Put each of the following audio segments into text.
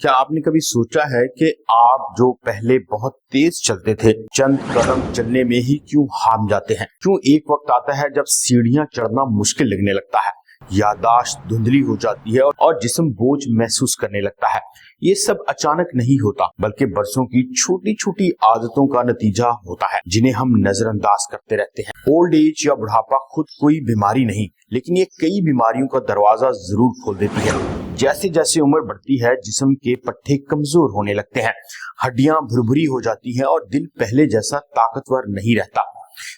क्या आपने कभी सोचा है कि आप जो पहले बहुत तेज चलते थे, चंद कदम चलने में ही क्यों हार जाते हैं? क्यों एक वक्त आता है जब सीढ़ियां चढ़ना मुश्किल लगने लगता है, याददाश्त धुंधली हो जाती है और जिस्म बोझ महसूस करने लगता है? ये सब अचानक नहीं होता, बल्कि बरसों की छोटी छोटी आदतों का नतीजा होता है, जिन्हें हम नजरअंदाज करते रहते हैं। ओल्ड एज या बुढ़ापा खुद कोई बीमारी नहीं, लेकिन ये कई बीमारियों का दरवाजा जरूर खोल देती है। जैसे जैसे उम्र बढ़ती है, जिस्म के पट्टे कमजोर होने लगते हैं, हड्डियां भुरभुरी हो जाती हैं और दिल पहले जैसा ताकतवर नहीं रहता।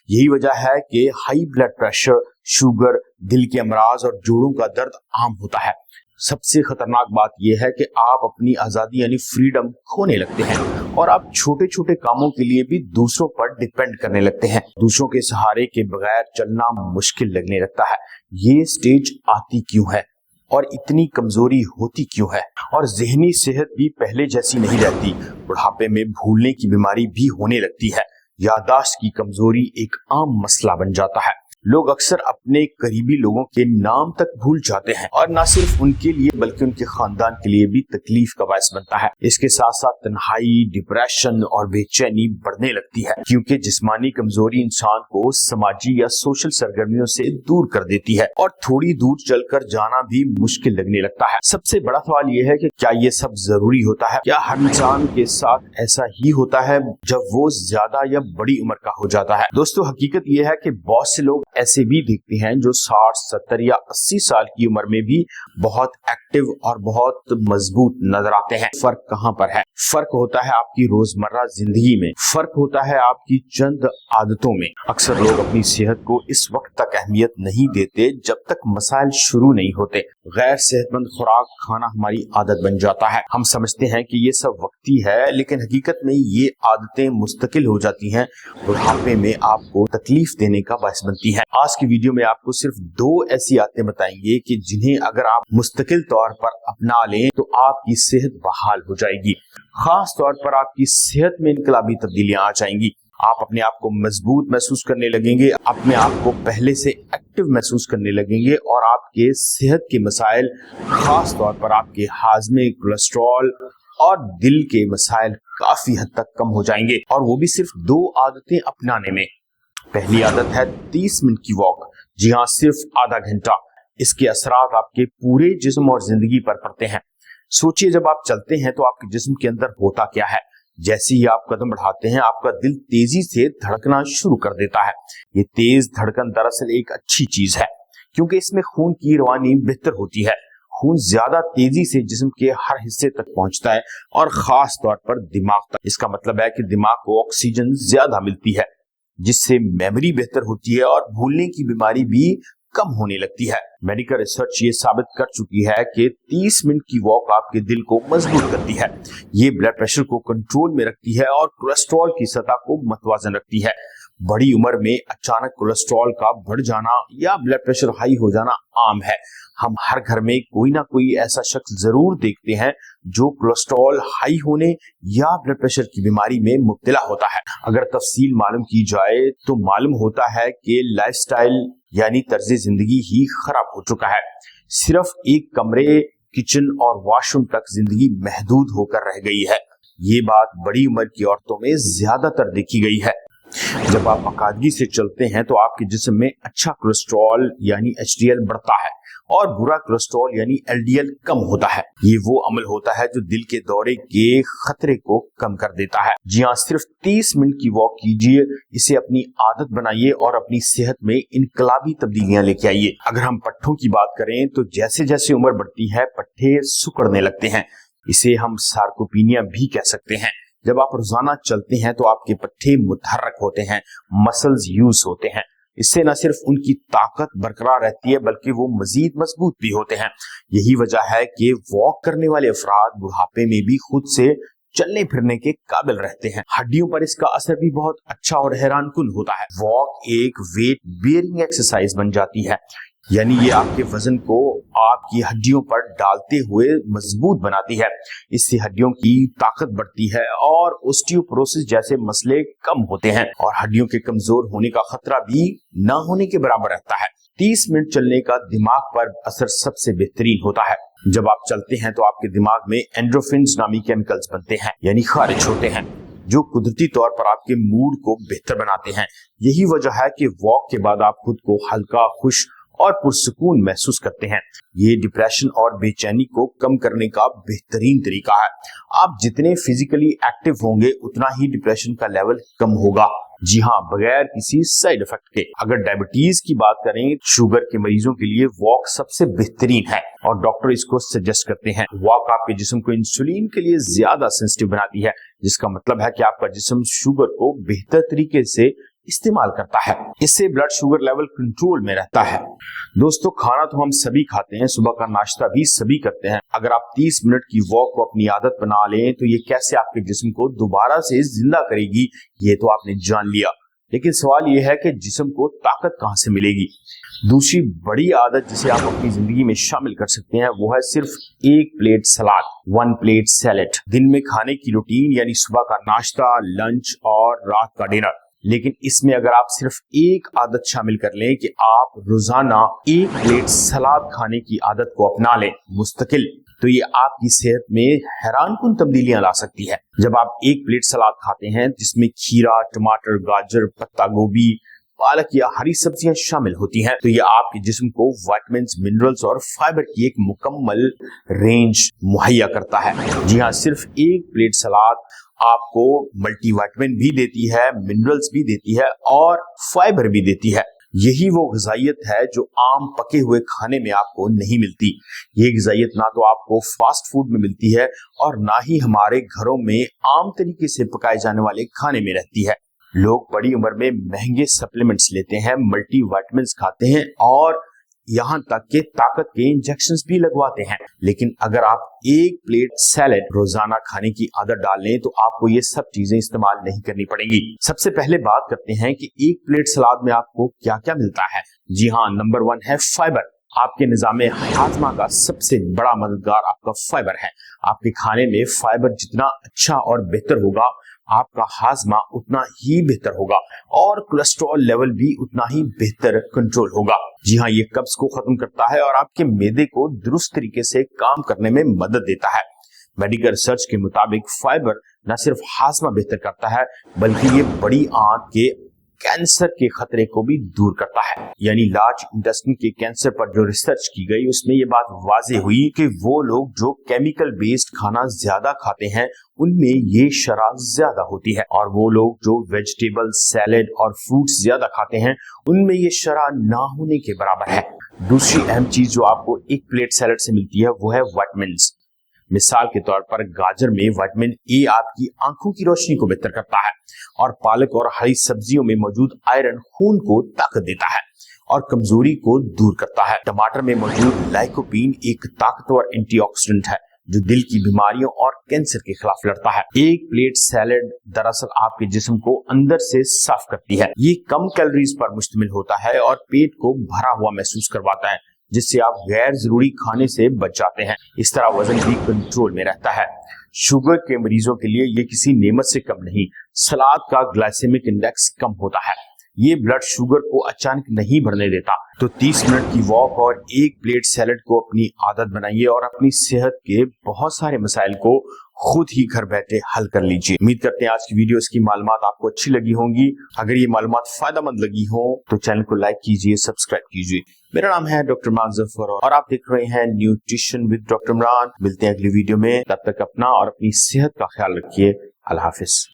यही वजह है कि हाई ब्लड प्रेशर, शुगर, दिल के अमराज और जोड़ों का दर्द आम होता है। सबसे खतरनाक बात यह है कि आप अपनी आजादी यानी फ्रीडम खोने लगते हैं और आप छोटे छोटे कामों के लिए भी दूसरों पर डिपेंड करने लगते हैं। दूसरों के सहारे के बगैर चलना मुश्किल लगने लगता है। ये स्टेज आती क्यों है और इतनी कमजोरी होती क्यों है? और जहनी सेहत भी पहले जैसी नहीं रहती। बुढ़ापे में भूलने की बीमारी भी होने लगती है। याददाश्त की कमजोरी एक आम मसला बन जाता है। लोग अक्सर अपने करीबी लोगों के नाम तक भूल जाते हैं और न सिर्फ उनके लिए बल्कि उनके खानदान के लिए भी तकलीफ का बायस बनता है। इसके साथ साथ तन्हाई, डिप्रेशन और बेचैनी बढ़ने लगती है, क्योंकि जिस्मानी कमजोरी इंसान को समाजी या सोशल सरगर्मियों से दूर कर देती है और थोड़ी दूर चलकर जाना भी मुश्किल लगने लगता है। सबसे बड़ा सवाल यह है कि क्या ये सब जरूरी होता है? क्या हर इंसान के साथ ऐसा ही होता है जब वो ज्यादा या बड़ी उम्र का हो जाता है? दोस्तों, हकीकत यह है कि बहुत से लोग ऐसे भी दिखते हैं जो 60, 70 या 80 साल की उम्र में भी बहुत एक्टिव और बहुत मजबूत नजर आते हैं। फर्क कहां पर है? फर्क होता है आपकी रोजमर्रा जिंदगी में, फर्क होता है आपकी चंद आदतों में। अक्सर लोग अपनी सेहत को इस वक्त तक अहमियत नहीं देते जब तक मसाइल शुरू नहीं होते। गैर सेहतमंद खुराक खाना हमारी आदत बन जाता है। हम समझते हैं कि ये सब वक्ती है, लेकिन हकीकत में ये आदतें मुस्तकिल हो जाती हैं। बुढ़ापे में आपको तकलीफ देने का बायस बनती है। आज की वीडियो में आपको सिर्फ 2 ऐसी आदतें बताएंगे कि जिन्हें अगर आप मुस्तकिल तौर पर अपना लें तो आपकी सेहत बहाल हो जाएगी। खास तौर पर आपकी सेहत में इनकलाबी तब्दीलियां आ जाएंगी। आप अपने आप को मजबूत महसूस करने लगेंगे, अपने आप को पहले से एक्टिव महसूस करने लगेंगे और आपके सेहत के मसाइल, खास तौर पर आपके हाजमे, कोलेस्ट्रॉल और दिल के मसाइल काफी हद तक कम हो जाएंगे, और वो भी सिर्फ 2 आदतें अपनाने में। पहली आदत है 30 मिनट की वॉक। जी हाँ, सिर्फ आधा घंटा। इसके असरात आपके पूरे जिस्म और जिंदगी पर पड़ते हैं। सोचिए, जब आप चलते हैं तो आपके जिस्म के अंदर होता क्या है? जैसे ही आप कदम बढ़ाते हैं, आपका दिल तेजी से धड़कना शुरू कर देता है। ये तेज धड़कन दरअसल एक अच्छी चीज है, क्योंकि इसमें खून की रवानी बेहतर होती है। खून ज्यादा तेजी से जिस्म के हर हिस्से तक पहुंचता है और खास तौर पर दिमाग तक। इसका मतलब है कि दिमाग को ऑक्सीजन ज्यादा मिलती है, जिससे मेमोरी बेहतर होती है और भूलने की बीमारी भी कम होने लगती है। मेडिकल रिसर्च ये साबित कर चुकी है कि 30 मिनट की वॉक आपके दिल को मजबूत करती है। ये ब्लड प्रेशर को कंट्रोल में रखती है और कोलेस्ट्रॉल की सतह को मतवाजन रखती है। बड़ी उम्र में अचानक कोलेस्ट्रॉल का बढ़ जाना या ब्लड प्रेशर हाई हो जाना आम है। हम हर घर में कोई ना कोई ऐसा शख्स जरूर देखते हैं जो कोलेस्ट्रॉल हाई होने या ब्लड प्रेशर की बीमारी में मुब्तला होता है। अगर तफसील मालूम की जाए तो मालूम होता है कि लाइफस्टाइल यानी तर्ज जिंदगी ही खराब हो चुका है। सिर्फ एक कमरे, किचन और वॉशरूम तक जिंदगी महदूद होकर रह गई है। ये बात बड़ी उम्र की औरतों में ज्यादातर देखी गई है। जब आप अकादगी से चलते हैं तो आपके जिस्म में अच्छा कोलेस्ट्रॉल यानी HDL बढ़ता है और बुरा कोलेस्ट्रॉल यानी LDL कम होता है। ये वो अमल होता है जो दिल के दौरे के खतरे को कम कर देता है। जी हाँ, सिर्फ 30 मिनट की वॉक कीजिए, इसे अपनी आदत बनाइए और अपनी सेहत में इनकलाबी तब्दीलियां लेके आइए। अगर हम पट्टों की बात करें तो जैसे जैसे उम्र बढ़ती है, पट्टे सिकुड़ने लगते हैं। इसे हम सार्कोपीनिया भी कह सकते हैं। जब आप रोजाना चलते हैं तो आपके पट्टे मुतहर्रक होते हैं, मसल्स यूज होते हैं। इससे न सिर्फ उनकी ताकत बरकरार रहती है बल्कि वो मजीद मजबूत भी होते हैं। यही वजह है कि वॉक करने वाले अफराद बुढ़ापे में भी खुद से चलने फिरने के काबिल रहते हैं। हड्डियों पर इसका असर भी बहुत अच्छा और हैरानकुन होता है। वॉक एक वेट बेयरिंग एक्सरसाइज बन जाती है, यानी ये आपके वजन को आपकी हड्डियों पर डालते हुए मजबूत बनाती है। इससे हड्डियों की ताकत बढ़ती है और ऑस्टियोपोरोसिस जैसे मसले कम होते हैं और हड्डियों के कमजोर होने का खतरा भी ना होने के बराबर रहता है। 30 मिनट चलने का दिमाग पर असर सबसे बेहतरीन होता है। जब आप चलते हैं तो आपके दिमाग में एंडोर्फिन्स नामी केमिकल्स बनते हैं, यानी खारिज होते हैं, जो कुदरती तौर पर आपके मूड को बेहतर बनाते हैं। यही वजह है कि वॉक के बाद आप खुद को हल्का, खुश और पुरसुकून महसूस करते हैं। ये डिप्रेशन और बेचैनी को कम करने का बेहतरीन तरीका है। आप जितने फिजिकली एक्टिव होंगे उतना ही डिप्रेशन का लेवल कम होगा। जी हाँ, बगैर किसी साइड इफेक्ट के। अगर डायबिटीज की बात करें, शुगर के मरीजों के लिए वॉक सबसे बेहतरीन है और डॉक्टर इसको सजेस्ट करते हैं। वॉक आपके जिस्म को इंसुलिन के लिए ज्यादा सेंसिटिव बनाती है, जिसका मतलब है कि आपका जिस्म शुगर को बेहतर तरीके से इस्तेमाल करता है। इससे ब्लड शुगर लेवल कंट्रोल में रहता है। दोस्तों, खाना तो हम सभी खाते हैं, सुबह का नाश्ता भी सभी करते हैं। अगर आप 30 मिनट की वॉक को अपनी आदत बना लें तो ये कैसे आपके जिस्म को दोबारा से जिंदा करेगी, ये तो आपने जान लिया। लेकिन सवाल ये है कि जिस्म को ताकत कहां से मिलेगी। दूसरी बड़ी आदत जिसे आप अपनी जिंदगी में शामिल कर सकते हैं वो है सिर्फ एक प्लेट सलाद, 1 प्लेट सैलेड। दिन में खाने की रूटीन यानी सुबह का नाश्ता, लंच और रात का डिनर। लेकिन इसमें अगर आप सिर्फ एक आदत शामिल कर लें कि आप रोजाना 1 प्लेट सलाद खाने की आदत को अपना लें मुस्तकिल, तो ये आपकी सेहत में हैरानकुन तब्दीलियां ला सकती है। जब आप 1 प्लेट सलाद खाते हैं जिसमें खीरा, टमाटर, गाजर, पत्ता गोभी, पालक या हरी सब्जियां शामिल होती हैं, तो ये आपके जिस्म को विटामिन्स, मिनरल्स और फाइबर की एक मुकम्मल रेंज मुहैया करता है। जी हाँ, सिर्फ 1 प्लेट सलाद आपको मल्टीविटामिन भी देती है, मिनरल्स भी देती है और फाइबर भी देती है। यही वो ग़िज़ाइयत है जो आम पके हुए खाने में आपको नहीं मिलती। ये ग़िज़ाइयत ना तो आपको फास्ट फूड में मिलती है और ना ही हमारे घरों में आम तरीके से पकाए जाने वाले खाने में रहती है। लोग बड़ी उम्र में महंगे सप्लीमेंट्स लेते हैं, मल्टीविटामिन्स खाते हैं और यहाँ तक कि ताकत के इंजेक्शंस भी लगवाते हैं। लेकिन अगर आप 1 प्लेट सैलेड रोजाना खाने की आदत डाल लें तो आपको ये सब चीजें इस्तेमाल नहीं करनी पड़ेंगी। सबसे पहले बात करते हैं कि 1 प्लेट सलाद में आपको क्या क्या मिलता है। जी हाँ, नंबर 1 है फाइबर। आपके निजाम हाजमा का सबसे बड़ा मददगार आपका फाइबर है। आपके खाने में फाइबर जितना अच्छा और बेहतर होगा, आपका हाजमा उतना ही बेहतर होगा और कोलेस्ट्रॉल लेवल भी उतना ही बेहतर कंट्रोल होगा। जी हाँ, ये कब्ज को खत्म करता है और आपके मैदे को दुरुस्त तरीके से काम करने में मदद देता है। मेडिकल रिसर्च के मुताबिक फाइबर न सिर्फ हाजमा बेहतर करता है बल्कि ये बड़ी आंत के कैंसर के खतरे को भी दूर करता है। यानी लार्ज इंटेस्टाइन के कैंसर पर जो रिसर्च की गई उसमें ये बात वाजे हुई कि वो लोग जो केमिकल बेस्ड खाना ज्यादा खाते हैं उनमें ये शरह ज्यादा होती है और वो लोग जो वेजिटेबल, सैलेड और फ्रूट्स ज्यादा खाते हैं उनमें ये शरह ना होने के बराबर है। दूसरी अहम चीज जो आपको 1 प्लेट सैलेड से मिलती है वो है विटामिन्स। मिसाल के तौर पर गाजर में विटामिन ए आपकी आंखों की रोशनी को बेहतर करता है और पालक और हरी सब्जियों में मौजूद आयरन खून को ताकत देता है और कमजोरी को दूर करता है। टमाटर में मौजूद लाइकोपीन एक ताकतवर एंटीऑक्सीडेंट है जो दिल की बीमारियों और कैंसर के खिलाफ लड़ता है। 1 प्लेट सैलेड दरअसल आपके जिस्म को अंदर से साफ करती है। ये कम कैलोरीज पर मुश्तमिल होता है और पेट को भरा हुआ महसूस करवाता है, जिससे आप गैर जरूरी खाने से बच जाते हैं। इस तरह वजन भी कंट्रोल में रहता है। शुगर के मरीजों के लिए ये किसी नेमत से कम नहीं। सलाद का ग्लाइसेमिक इंडेक्स कम होता है, ये ब्लड शुगर को अचानक नहीं बढ़ने देता। तो 30 मिनट की वॉक और 1 प्लेट सैलेड को अपनी आदत बनाइए और अपनी सेहत के बहुत सारे मसाइल को खुद ही घर बैठे हल कर लीजिए। उम्मीद करते हैं आज की वीडियो, इसकी मालूमात आपको अच्छी लगी होंगी। अगर ये मालूमात फायदेमंद लगी हो तो चैनल को लाइक कीजिए, सब्सक्राइब कीजिए। मेरा नाम है डॉक्टर इमरान जफर और आप देख रहे हैं न्यूट्रिशन विद डॉक्टर इमरान। मिलते हैं अगली वीडियो में, तब तक अपना और अपनी सेहत का ख्याल रखिए। अल्लाह हाफिज।